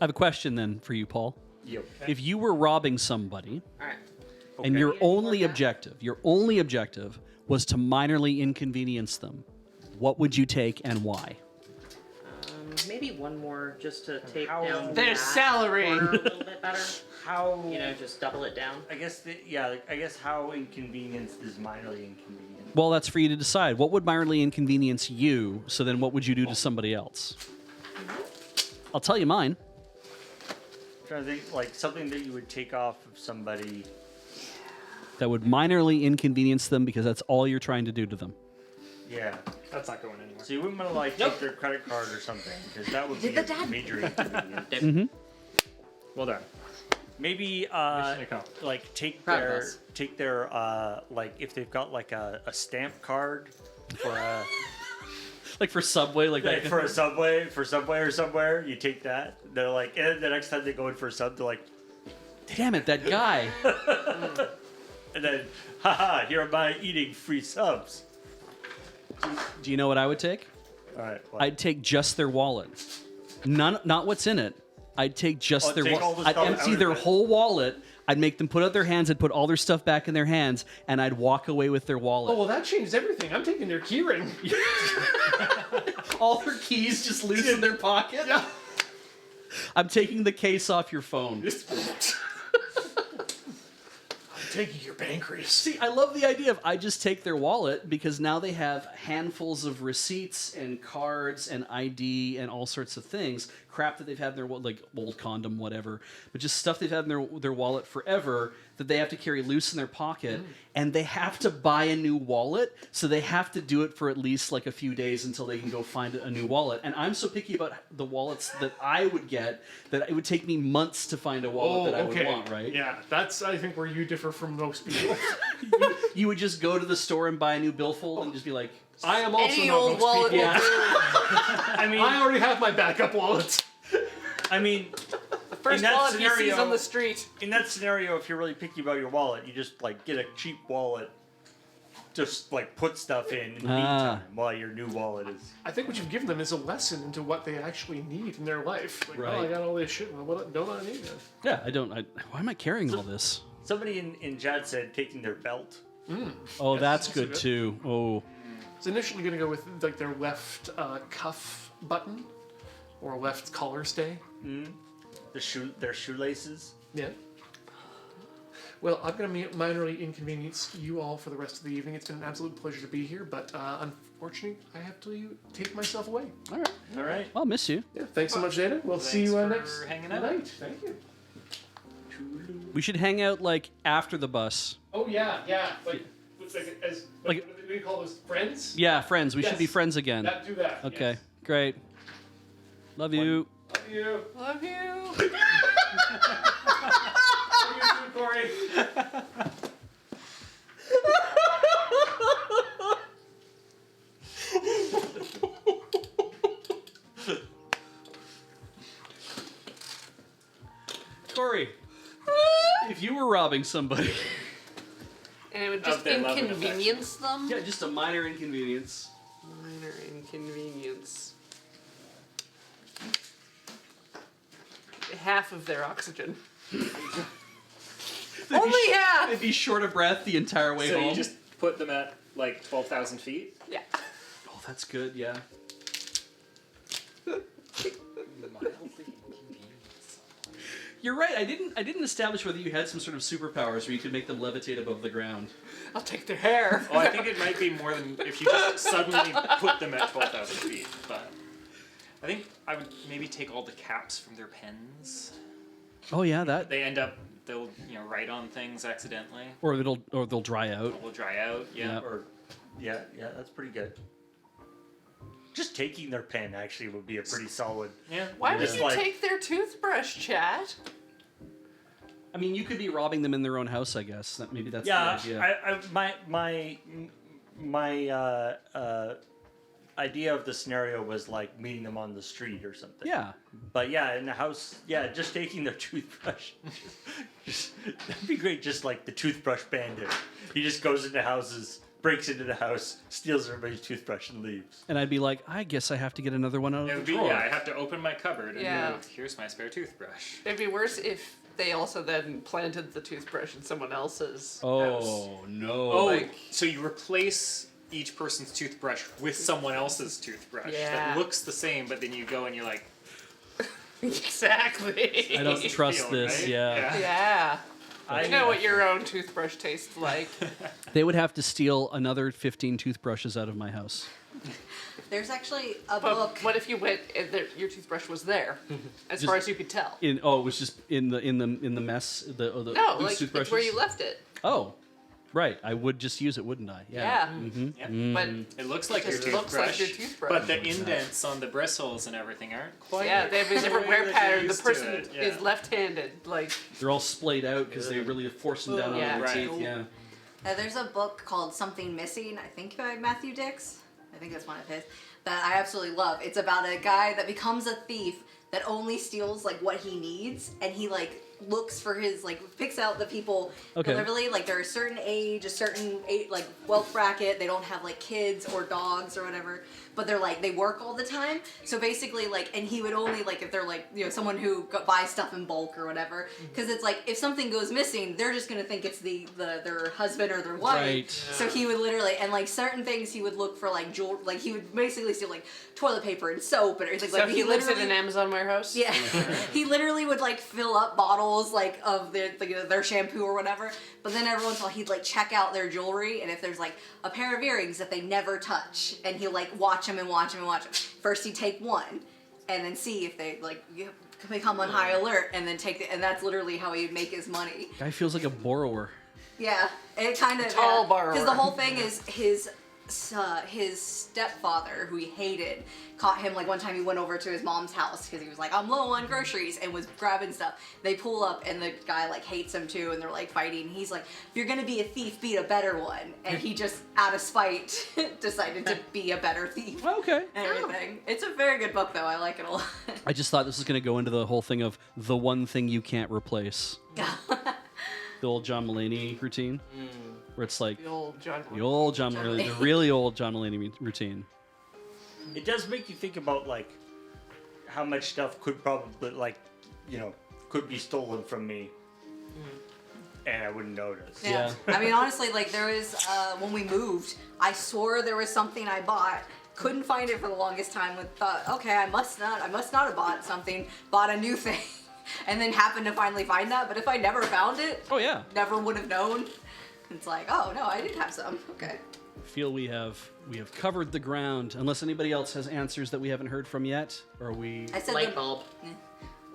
have a question then for you, Paul. Yep. If you were robbing somebody, All right. and your Any more only guys? objective was to minorly inconvenience them, what would you take and why? Maybe one more just to take How- down Their that salary. corner a little bit better. How? Just double it down. I guess I guess how inconvenienced is minorly inconvenient. Well, that's for you to decide. What would minorly inconvenience you? So then what would you do to somebody else? I'll tell you mine. I'm trying to think, like something that you would take off of somebody. That would minorly inconvenience them because that's all you're trying to do to them. Yeah. That's not going anywhere. So you wouldn't want to like take their credit card or something because that would be Did the a dad- major inconvenience. Mm-hmm. Well done. Maybe Mission accomplished. like Proud of us. take their like if they've got like a stamp card for a Like for Subway, like like that. for Subway or somewhere, you take that. They're like, and the next time they go in for a sub, they're like, Damn it, that guy. and then, haha, here am I eating free subs. Do you know what I would take? All right. What? I'd take just their wallet. Not what's in it. I'd take just Oh, their take all wallet. the I'd stuff empty out their of it. whole wallet. I'd make them put out their hands. I'd put all their stuff back in their hands, and I'd walk away with their wallet. Oh, well, that changed everything. I'm taking their keyring. All their keys just loose in their pocket. Yeah. I'm taking the case off your phone. Taking your pancreas. See, I love the idea of I just take their wallet because now they have handfuls of receipts and cards and ID and all sorts of things, crap that they've had in their like old condom, whatever, but just stuff they've had in their wallet forever that they have to carry loose in their pocket, and they have to buy a new wallet, so they have to do it for at least like a few days until they can go find a new wallet. And I'm so picky about the wallets that I would get that it would take me months to find a wallet that I would want, right? Yeah, that's, I think, where you differ from most people. You would just go to the store and buy a new billfold and just be like, I am also Any not old most wallet people. will do. I mean, I already have my backup wallet. I mean, The first that wallet he sees scenario- on the street. in that scenario, if you're really picky about your wallet, you just like get a cheap wallet, just like put stuff in the meantime while your new wallet is. I think what you've given them is a lesson into what they actually need in their life. Like, Right. oh, I got all this shit. Well, what don't I need then? yeah, why am I carrying all this? Somebody in chat said taking their belt. Oh, that's also good good. too. Oh, It's initially going to go with like their left cuff button or left collar stay. Their shoelaces. Yeah. Well, I'm going to minorly inconvenience you all for the rest of the evening. It's been an absolute pleasure to be here, but unfortunately, I have to take myself away. all right. All right. I'll miss you. Yeah, thanks so much, Dana. We'll see Thanks you for next hanging out. night. Thank you. We should hang out like after the bus. Oh yeah, yeah. Like as Like- what do you call those? Friends? Yeah, friends. We should be Yes. friends again. Do that. Okay, Yes. great. Love you. Love you. Love you. Love you too, Corey. Corey, if you were robbing somebody, And it would Of just their love and inconvenience them. yeah, just a minor inconvenience. Minor inconvenience. Half of their oxygen. Only half. They'd be short of breath the entire way So home. you just put them at like 12,000 feet? Yeah. Oh, that's good. Yeah. You're right. I didn't establish whether you had some sort of superpowers where you could make them levitate above the ground. I'll take their hair. Oh, I think it might be more than if you just suddenly put them at 12,000 feet. But I think I would maybe take all the caps from their pens. Oh yeah, that. They end up, they'll write on things accidentally. Or they'll dry out. Will dry out. Yeah. Yeah. Or, yeah, that's pretty good. Just taking their pen actually would be a pretty solid. Yeah. Why would Just you like- take their toothbrush, Chad? I mean, you could be robbing them in their own house. I guess maybe that's Yeah, the idea. my idea of the scenario was like meeting them on the street or something. Yeah. But yeah, in the house, yeah, just taking their toothbrush. That'd be great. Just like the toothbrush bandit. He just goes into houses, breaks into the house, steals everybody's toothbrush, and leaves. And I'd be like, I guess I have to get another one out It of would the be, drawer. yeah, I have to open my cupboard and Yeah. go, here's my spare toothbrush. It'd be worse if they also then planted the toothbrush in someone else's house. Oh, no. Oh, Like- so you replace each person's toothbrush with someone else's toothbrush Yeah. that looks the same, but then you go and you're like, Exactly. I don't trust feel, this, right? yeah. Yeah. I You know what your own toothbrush tastes like. They would have to steal another 15 toothbrushes out of my house. There's actually a But book. what if you went and your toothbrush was there, as Just- far as you could tell? It was just in the mess. The No, loose like toothbrushes. it's where you left it. Oh, right. I would just use it, wouldn't I? Yeah. Mm-hmm. But it looks like your Just toothbrush, looks like your toothbrush. but the indents on the bristles and everything aren't quite. yeah, they have a different the wear way that pattern. you're The used to person it, yeah. is left-handed. Like They're all splayed out because they really force them down Yeah. on their Right. teeth. Yeah. There's a book called Something Missing, I think by Matthew Dix. I think that's one of his. That I absolutely love. It's about a guy that becomes a thief that only steals like what he needs, and he like looks for his like picks out the people Okay. literally like they're a certain age, like wealth bracket. They don't have like kids or dogs or whatever, but they're like they work all the time. So basically like, and he would only like if they're like someone who buys stuff in bulk or whatever, because it's like if something goes missing, they're just gonna think it's their husband or their wife. Right. So he would literally and like certain things he would look for like jewel, like he would basically steal like toilet paper and soap and everything. so Like he lives in literally- an Amazon warehouse. yeah, he literally would like fill up bottles like of their shampoo or whatever. But then every once in a while he'd like check out their jewelry, and if there's like a pair of earrings that they never touch, and he'll like watch them and watch them and watch them. First he'd take one, and then see if they like become on high alert, and then and that's literally how he'd make his money. Guy feels like a borrower. Yeah, it kind of Tall borrower. because the whole thing is his stepfather, who he hated, caught him like one time he went over to his mom's house because he was like, I'm low on groceries, and was grabbing stuff. They pull up and the guy like hates him too, and they're like fighting. He's like, if you're gonna be a thief, be a better one. And he just out of spite decided to be a better thief Okay. and everything. It's a very good book though. I like it a lot. I just thought this was going to go into the whole thing of the one thing you can't replace. The old John Mulaney routine, where it's like The old John. the old John Mulaney, the really old John Mulaney routine. It does make you think about like how much stuff could probably like could be stolen from me, and I wouldn't notice. Yeah. I mean, honestly, like there was when we moved, I swore there was something I bought. Couldn't find it for the longest time. And thought, okay, I must not have bought something. Bought a new thing, and then happened to finally find that. But if I never found it, Oh yeah. never would have known. It's like, oh no, I did have some. Okay. I feel we have covered the ground. Unless anybody else has answers that we haven't heard from yet, or we. I said Light the- bulb.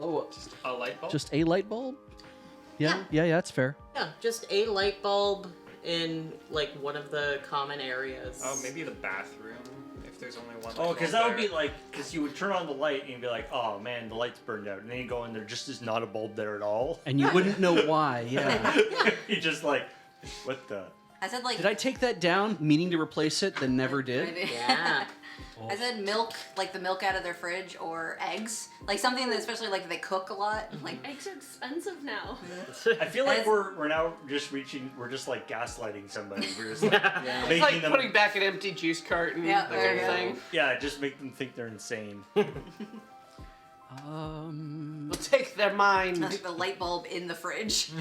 Oh, A light bulb? just a light bulb. Yeah. Yeah. That's fair. Yeah, just a light bulb in like one of the common areas. Oh, maybe the bathroom, if there's only one. Oh, light because bulb that would there. be like, because you would turn on the light and you'd be like, oh man, the light's burned out, and then you go in there, just is not a bulb there at all. And you wouldn't know why. Yeah. You're just like, what the? I said like. Did I take that down, meaning to replace it, then never I did? did. Yeah. I said milk, like the milk out of their fridge, or eggs, like something that especially like they cook a lot, like. Eggs are expensive now. I feel like As- we're now just we're just like gaslighting somebody. We're just like It's making like them, putting back an empty juice carton. Yeah, that there kind you of go. thing. yeah, just make them think they're insane. We'll take their mind. Like the light bulb in the fridge.